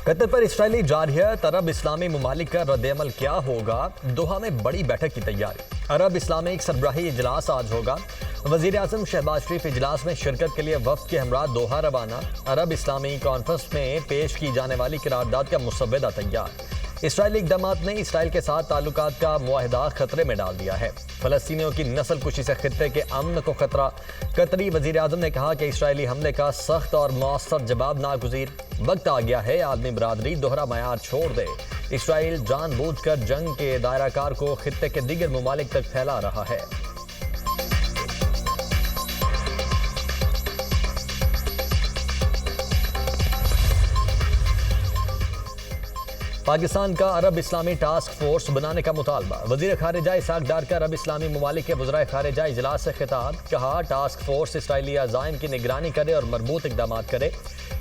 Qatar पर Israeli जारहियत अरब इस्लामी ममालिक का रद्द-ए-अमल क्या होगा? दोहा में बड़ी बैठक की तैयारी। अरब इस्लामिक सरबराही इजलास आज होगा। वजीर आजम शहबाज शरीफ इजलास में शिरकत के लिए वफ्द के हमरा दोहा रवाना। अरब इस्लामी कॉन्फ्रेंस में पेश की जाने वाली करारदाद का मुसव्वदा तैयार। इसराइली इक़दामात ने इसराइल के साथ ताल्लुकात का मुआहदा खतरे में डाल दिया है। फ़लस्तीनियों की नस्ल कुशी से खित्ते के अमन को खतरा। कतरी वज़ीर आज़म ने कहा कि इसराइली हमले का सख्त और मौसर जवाब नागुज़ीर। वक्त आ गया है आलमी बरादरी दोहरा मयार छोड़ दे। इसराइल जानबूझकर जंग के दायराकार को खित्ते के दीगर ममालिक तक फैला रहा है। पाकिस्तान का अरब इस्लामी टास्क फोर्स बनाने का मुतालबा। वज़ीर ख़ारिजा इसाक डार का अरब इस्लामी ममालिक के वज़राए ख़ारिजा इजलास से खिताब। कहा, टास्क फोर्स इसराइली अज़ाइम की निगरानी करे और मरबूत इक़दाम करे।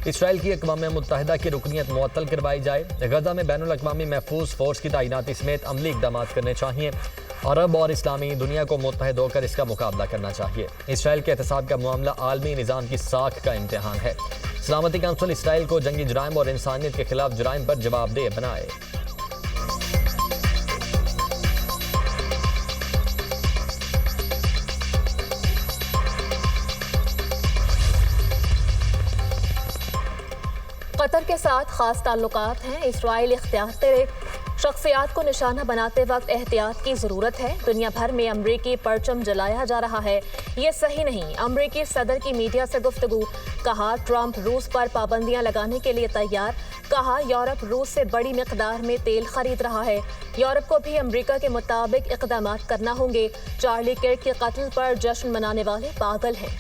इसराइल की अक़वाम मुत्तहिदा की रुकनीत मुअत्तल करवाई जाए। गज़ा में बैनुल अक़वामी महफूज फोर्स की तैनाती समेत अमली इक़दाम करने चाहिए। अरब और इस्लामी दुनिया को मुत्तहिद होकर इसका मुकाबला करना चाहिए। इसराइल के एहतसाब का मामला आलमी निज़ाम की साख का इम्तिहान है। सलामती काउंसिल इसराइल को जंगी जुराइम और इंसानियत के खिलाफ जुराइम पर जवाबदेह बनाए। कतर के साथ खास ताल्लुकात हैं। इसराइल इख्तियार शख्सियात को निशाना बनाते वक्त एहतियात की ज़रूरत है। दुनिया भर में अमरीकी परचम जलाया जा रहा है, ये सही नहीं। अमरीकी सदर की मीडिया से गुफ्तगू। कहा, ट्रंप रूस पर पाबंदियां लगाने के लिए तैयार। कहा, यूरोप रूस से बड़ी मिकदार में तेल खरीद रहा है। यूरोप को भी अमरीका के मुताबिक इक़दाम करना होंगे। चार्ली किर्क के कत्ल पर जश्न मनाने वाले पागल हैं।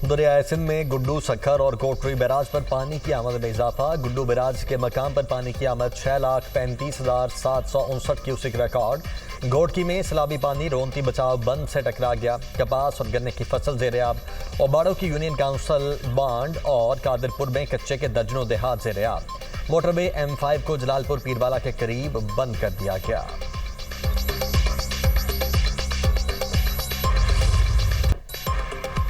दरियाए सिंध में गुड्डू, सखर और कोटरी बैराज पर पानी की आमद में इजाफा। गुड्डू बैराज के मकाम पर पानी की आमद 6,35,759 क्यूसिक रिकॉर्ड। घोटकी में सैलाबी पानी रोनती बचाव बंद से टकरा गया। कपास और गन्ने की फसल ज़ेर-ए-आब। ओबाड़ो की यूनियन काउंसिल बांड और कादिरपुर में कच्चे के दर्जनों देहात ज़ेर-ए-आब। मोटरवे M5 को जलालपुर पीरवाला के करीब बंद कर दिया गया।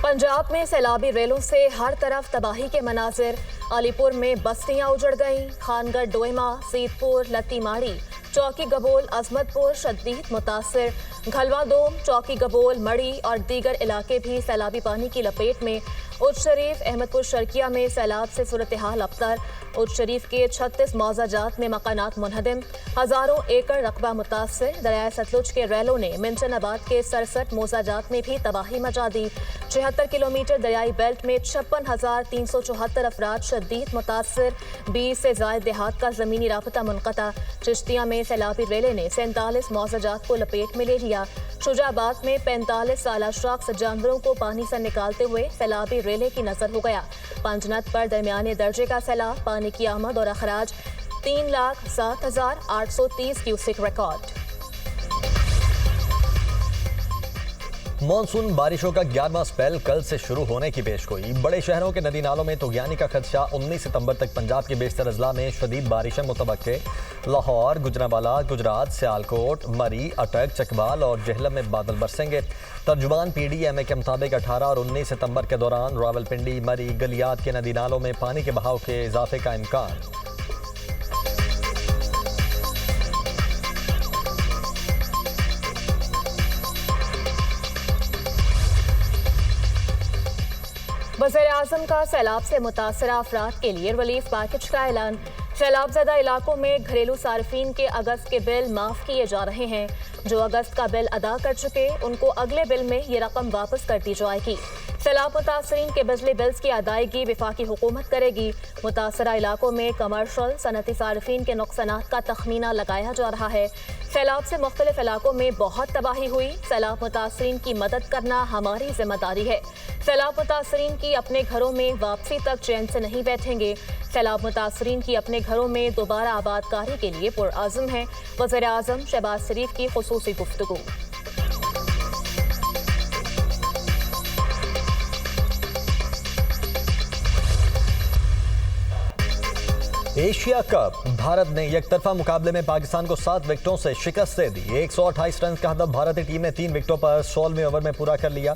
पंजाब में सैलाबी रेलों से हर तरफ तबाही के मनाजिर। अलीपुर में बस्तियां उजड़ गईं। खानगढ़, डोईमा, सीतपुर, लत्तीमाड़ी, चौकी गबोल, अजमतपुर शदीद मुतासिर। घलवादोम, चौकी गबोल, मड़ी और दीगर इलाके भी सैलाबी पानी की लपेट में। उच्च शरीफ, अहमदपुर शर्किया में सैलाब से सूरत हाल अबतर। उच्च शरीफ के 36 मौजाजात में मकानात मुनहदम। हज़ारों एकड़ रकबा मुतासिर। दरियाए सतलुज के रेलों ने मिंटनाबाद के 67 मौजाजात में भी तबाही मचा दी। 76 किलोमीटर दरियाई बेल्ट में 56,374 अफराद शदीद मुतासिर। 20 से ज़ायद देहात का ज़मीनी राबता मुनक़ता। चिश्तिया में सैलाबी रेले ने 47 मौजाजात को लपेट में ले लिया। शुजाबाद में 45 साला शख्स जानवरों को पानी से निकालते हुए सैलाबी रेले की नजर हो गया। पंजनत पर दरमियाने दर्जे का सैलाब। पानी की आमद और अखराज 3,07,830 क्यूसिक रिकॉर्ड। मॉनसून बारिशों का 11वां स्पेल कल से शुरू होने की पेशगोई। बड़े शहरों के नदी नालों में तुगयानी का खदशा। 19 सितंबर तक पंजाब के बेशतर अजला में शदीद बारिशें मुतवक्के। लाहौर, गुजरांवाला, गुजरात, सियालकोट, मरी, अटक, चकवाल और जेहलम में बादल बरसेंगे। तर्जुमान PDMA के मुताबिक 18 और 19 सितंबर के दौरान रावलपिंडी, मरी, गलियात के नदी नालों में पानी के बहाव के इजाफे का इम्कान। वज़ीर-ए-आज़म का सैलाब से मुतासरा अफराद के लिए रिलीफ पैकेज का ऐलान। सैलाबज़दा इलाकों में घरेलू सार्फिन के अगस्त के बिल माफ़ किए जा रहे हैं। जो अगस्त का बिल अदा कर चुके उनको अगले बिल में ये रकम वापस कर दी जाएगी। सैलाब मुतासरीन के बिजली बिल्स की अदायगी वफाकी हुकूमत करेगी। मुतासरा इलाकों में कमर्शल सनती सार्फिन के नुकसानात का तखमीना लगाया जा रहा है। सैलाब से मुख्तलिफ इलाकों में बहुत तबाही हुई। सैलाब मुतासरीन की मदद करना हमारी जिम्मेदारी है। सैलाब मुतासरीन की अपने घरों में वापसी तक चैन से नहीं बैठेंगे। सैलाब मुतासरीन की अपने घरों में दोबारा आबादकारी के लिए पुरअज़्म है। वज़ीर-ए-आज़म शहबाज शरीफ की खुसूसी गुफ्तगू। Asia cup. भारत ने एकतरफा मुकाबले में पाकिस्तान को 7 विकेटों से शिकस्त दे दी। 128 रन का हदफ भारतीय टीम ने 3 विकेटों पर 16वें ओवर में पूरा कर लिया।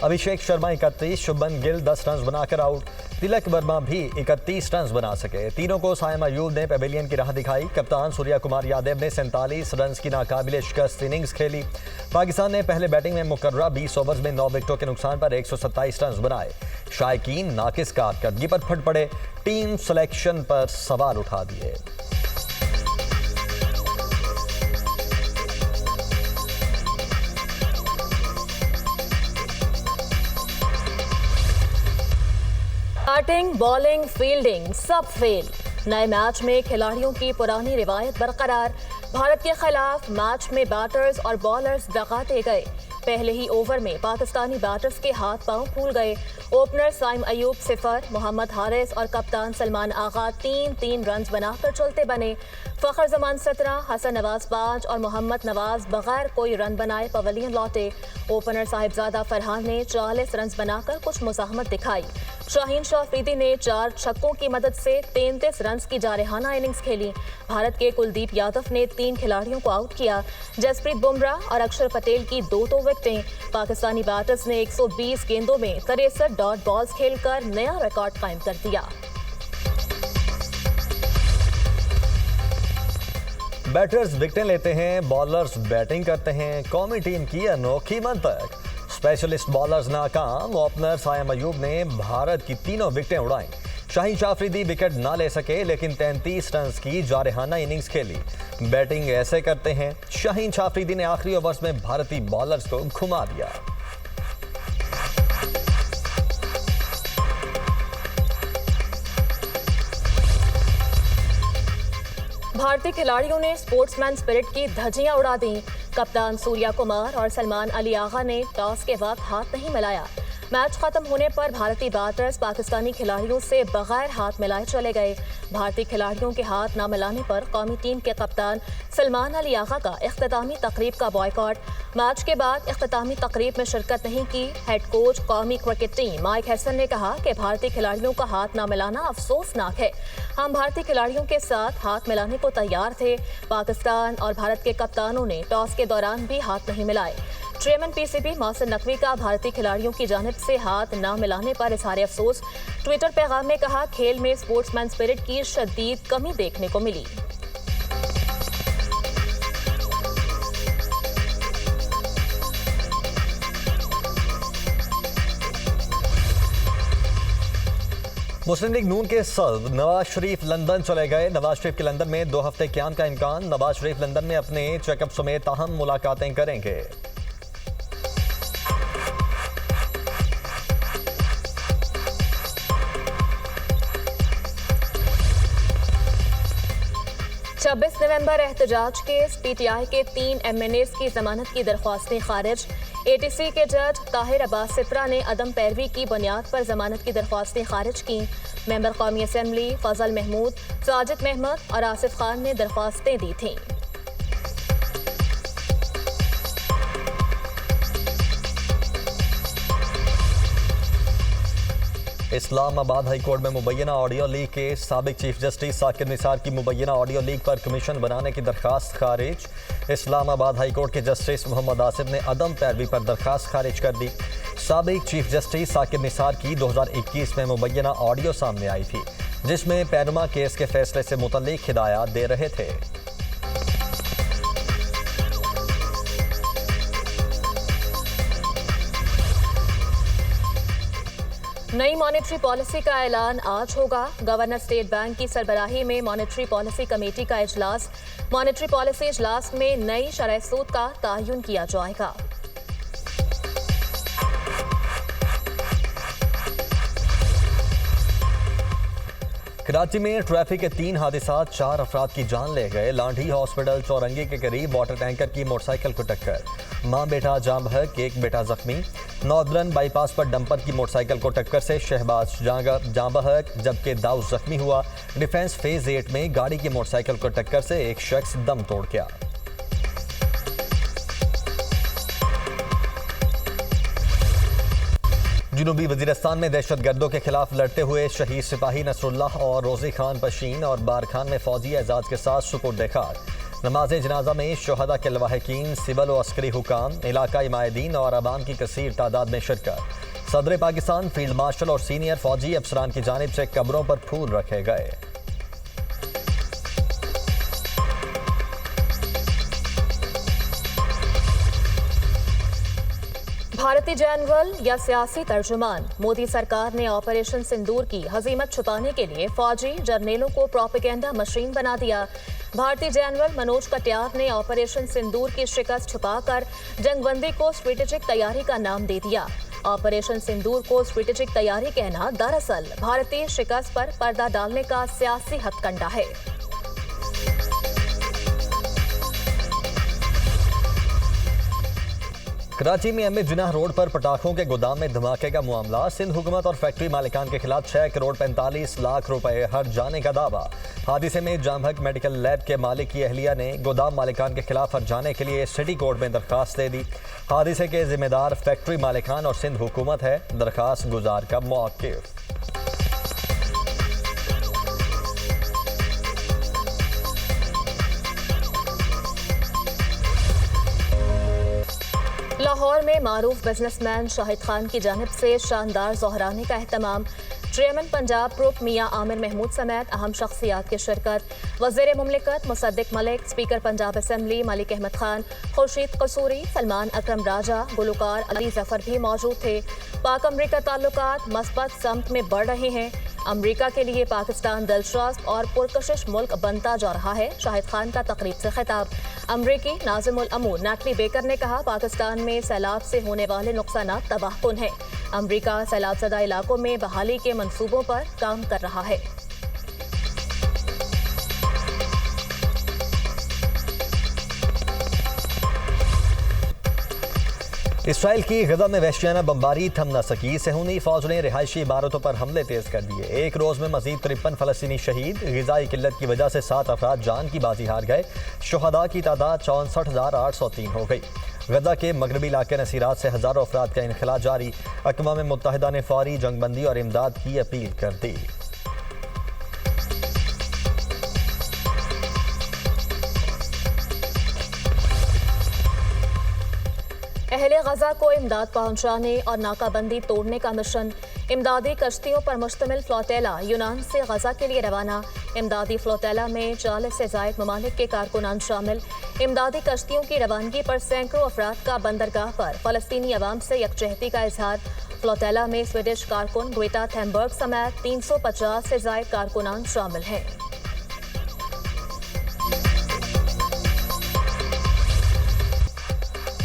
अभिषेक शर्मा 31, शुभमन गिल 10 रन बनाकर आउट। तिलक वर्मा भी 31 रन बना सके। तीनों को साइम अयूब ने पवेलियन की राह दिखाई। कप्तान सूर्या कुमार यादव ने 47 रन की नाकाबिले शिकस्त इनिंग्स खेली। पाकिस्तान ने पहले बैटिंग में मुकर्रा 20 ओवर्स में 9 विकेटों के नुकसान पर 127 रन बनाए। शायकीन नाकिस कारकर्दगी पर फट पड़े, टीम सिलेक्शन पर सवाल उठा दिए। बैटिंग, बॉलिंग, फील्डिंग सब फेल। नए मैच में खिलाड़ियों की पुरानी रिवायत बरकरार। भारत के खिलाफ मैच में बैटर्स और बॉलर्स दगाते गए। पहले ही ओवर में पाकिस्तानी बैटर्स के हाथ पांव फूल गए। ओपनर साइम अयूब 0, मोहम्मद हारिस और कप्तान सलमान आगा 3-3 रन बनाकर चलते बने। फखर जमान 17, हसन नवाज 5 और मोहम्मद नवाज बगैर कोई रन बनाए पवेलियन लौटे। ओपनर साहिबजादा फरहान ने 40 रन बनाकर कुछ मुजाहमत दिखाई। शाहीन शाह अफरीदी ने 4 छक्कों की मदद से 33 रन की जारहाना इनिंग्स खेली। भारत के कुलदीप यादव ने 3 खिलाड़ियों को आउट किया। जसप्रीत बुमराह और अक्षर पटेल की 2 विकेटें। पाकिस्तानी बैटर्स ने 120 गेंदों में 63 डॉट बॉल्स खेलकर नया रिकॉर्ड कायम कर दिया। बैटर्स विकेटें लेते हैं, बॉलर्स बैटिंग करते हैं। कौमी टीम की अनोखी मंतक। स्पेशलिस्ट बॉलर्स नाकाम। ओपनर साइम अयूब ने भारत की 3 विकेटें उड़ाई। शाहीन शाह अफरीदी विकेट ना ले सके लेकिन 33 रन की जारहाना इनिंग्स खेली। बैटिंग ऐसे करते हैं। शाहीन शाह अफरीदी ने आखिरी ओवर्स में भारतीय बॉलर्स को घुमा दिया। भारतीय खिलाड़ियों ने स्पोर्ट्समैन स्पिरिट की धज्जियां उड़ा दी। कप्तान सूर्या कुमार और सलमान अली आगा ने टॉस के वक्त हाथ नहीं मिलाया। मैच खत्म होने पर भारतीय बैटर्स पाकिस्तानी खिलाड़ियों से बगैर हाथ मिलाए चले गए। भारतीय खिलाड़ियों के हाथ न मिलाने पर कौमी टीम के कप्तान सलमान अली आगा का इख्तितामी तकरीब का बॉयकॉट। मैच के बाद इख्तितामी तकरीब में शिरकत नहीं की। हेड कोच कौमी क्रिकेट टीम माइक हैसन ने कहा कि भारतीय खिलाड़ियों का हाथ न मिलाना अफसोसनाक है। हम भारतीय खिलाड़ियों के साथ हाथ मिलाने को तैयार थे। पाकिस्तान और भारत के कप्तानों ने टॉस के दौरान भी हाथ नहीं मिलाए। चेयरमैन पीसीबी मोहसिन नकवी का भारतीय खिलाड़ियों की जानिब से हाथ न मिलाने पर इज़हार अफसोस। ट्विटर पैगाम में कहा, खेल में स्पोर्ट्समैन स्पिरिट की शदीद कमी देखने को मिली। मुस्लिम लीग नून के सदर नवाज शरीफ लंदन चले गए। नवाज शरीफ के लंदन में 2 हफ्ते क़याम का इम्कान। नवाज शरीफ लंदन में अपने चेकअप समेत अहम मुलाकातें करेंगे। छब्बीस नवंबर एहतजाज केस। पीटीआई के 3 MNAs की जमानत की दरख्वास्तें खारिज। ATC के जज ताहिर अब्बास सित्रा ने अदम पैरवी की बुनियाद पर जमानत की दरख्वास्तें खारिज की। मेंबर कौमी असम्बली फजल महमूद, साजिद महमद और आसिफ खान ने दरख्वास्तें दी थीं। इस्लामाबाद हाई कोर्ट में मुबैना ऑडियो लीक के साबिक चीफ जस्टिस साकिर निसार की मुबैना ऑडियो लीक पर कमीशन बनाने की दरखास्त खारिज। इस्लामाबाद हाई कोर्ट के जस्टिस मोहम्मद आसिफ ने अदम पैरवी पर दरखास्त खारिज कर दी। साबिक चीफ जस्टिस साकिर निसार की 2021 में मुबैना ऑडियो सामने आई थी जिसमें पैनमा केस के फैसले से मुतल्लिक हिदायत दे रहे थे। नई मॉनेटरी पॉलिसी का ऐलान आज होगा। गवर्नर स्टेट बैंक की सरबराही में मॉनेटरी पॉलिसी कमेटी का इजलास। मॉनेटरी पॉलिसी इजलास में नई शरह सूद का तयन किया जाएगा। कराची में ट्रैफिक के 3 हादसात, 4 अफराद की जान ले गए। लांढी हॉस्पिटल चौरंगी के करीब वाटर टैंकर की मोटरसाइकिल को टक्कर। मां बेटा जाँ बहक, एक बेटा जख्मी। नॉर्दर्न बाईपास पर डंपर की मोटरसाइकिल को टक्कर से शहबाज जाँ बहक जबकि दाऊद जख्मी हुआ। डिफेंस फेज 8 में गाड़ी की मोटरसाइकिल को टक्कर से एक शख्स दम तोड़ गया। जनूबी वजीरिस्तान में दहशतगर्दों के खिलाफ लड़ते हुए शहीद सिपाही नसरुल्लाह और रोजी खान पशीन और बार खान ने फौजी एजाज के साथ सुपुर्द खाक। नमाज जनाजा में शुहदा के लवाहिकीन, सिविल व अस्करी हुकाम, इलाकाई माहिदीन और अवाम की कसीर तादाद में शिरकत। सदर पाकिस्तान, फील्ड मार्शल और सीनियर फौजी अफसरान की जानिब से कब्रों पर फूल रखे गए। भारतीय जनरल या सियासी तर्जुमान, मोदी सरकार ने ऑपरेशन सिंदूर की हजीमत छुपाने के लिए फौजी जर्नेलों को प्रोपेगेंडा मशीन बना दिया। भारतीय जनरल मनोज कटियार ने ऑपरेशन सिंदूर की शिकस्त छुपाकर जंगबंदी को स्ट्रेटेजिक तैयारी का नाम दे दिया। ऑपरेशन सिंदूर को स्ट्रेटेजिक तैयारी कहना दरअसल भारतीय शिकस्त पर पर्दा डालने का सियासी हथकंडा है। कराची में अहमद जिनाह रोड पर पटाखों के गोदाम में धमाके का मामला। सिंध हुकूमत और फैक्ट्री मालिकान के खिलाफ 6 करोड़ 45 लाख रुपए हर जाने का दावा। हादसे में जामहक मेडिकल लैब के मालिक की अहलिया ने गोदाम मालिकान के खिलाफ हर जाने के लिए सिटी कोर्ट में दरखास्त दे दी। हादसे के जिम्मेदार फैक्ट्री मालिकान और सिंध हुकूमत है। दरखास्त गुजार का मौक़िफ़। लाहौर में मारूफ बिजनेसमैन शाहिद खान की जानिब से शानदार जोहराने का एहतमाम। चेयरमैन पंजाब ग्रुप मियां आमिर महमूद समेत अहम शख्सियात की शिरकत। वज़ीर मुमलिकत मुसद्दिक मलिक, स्पीकर पंजाब असम्बली मलिक अहमद खान, खुर्शीद कसूरी, सलमान अकरम राजा, गुलकार अली जफर भी मौजूद थे। पाक अमरीका ताल्लुकात मस्बत समत में बढ़ रहे हैं। अमरीका के लिए पाकिस्तान दिलचस्प और पुरकशिश मुल्क बनता जा रहा है। शाहिद खान का तकरीब से खिताब। अमरीकी नाज़िमुल अमूर नैटली बेकर ने कहा, पाकिस्तान में सैलाब से होने वाले नुकसान तबाहकुन हैं। अमरीका सैलाब ज़दा इलाकों में बहाली के मंसूबों पर काम कर रहा है। इसराइल की गजा में वहशियाना बमबारी थम न सकी। सहूनी फौज ने रिहायशी इमारतों पर हमले तेज कर दिए। एक रोज में मजीद 53 फलस्तीनी शहीद। ग़िज़ाई किल्लत की वजह से 7 अफराद जान की बाजी हार गए। शुहदा की तादाद 64,803 हो गई। गजा के मगरबी इलाके नसीरात से हज़ारों अफराद का इनखला जारी। अक़वाम मुत्तहिदा ने फौरी जंगबंदी और इमदाद की अपील कर दी। अहले गजा को इमदाद पहुंचाने और नाकाबंदी तोड़ने का मिशन। इमदादी कश्तियों पर मुश्तमिल फ्लोटेला यूनान से गजा के लिए रवाना। इमदादी फ्लोटेला में 40 से ज़ायद ममालिक के कारकुनान शामिल। इमदादी कश्तियों की रवानगी पर सैकड़ों अफराद का बंदरगाह पर फ़लस्तीनी अवाम से यकजहती का इजहार। फ्लोटेला में स्वीडिश कारकुन ग्वेटा थेनबर्ग समेत 350 से ज़ायद कारकुनान शामिल हैं।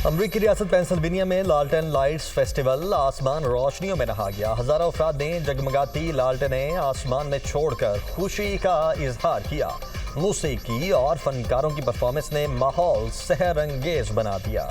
अमरीकी रियासत पेंसिल्वेनिया में लालटेन लाइट्स फेस्टिवल आसमान रोशनियों में नहा गया। हजारों अफराद ने जगमगाती लालटेनें आसमान में छोड़कर खुशी का इजहार किया। मौसीकी और फनकारों की परफॉर्मेंस ने माहौल सहर अंगेज बना दिया।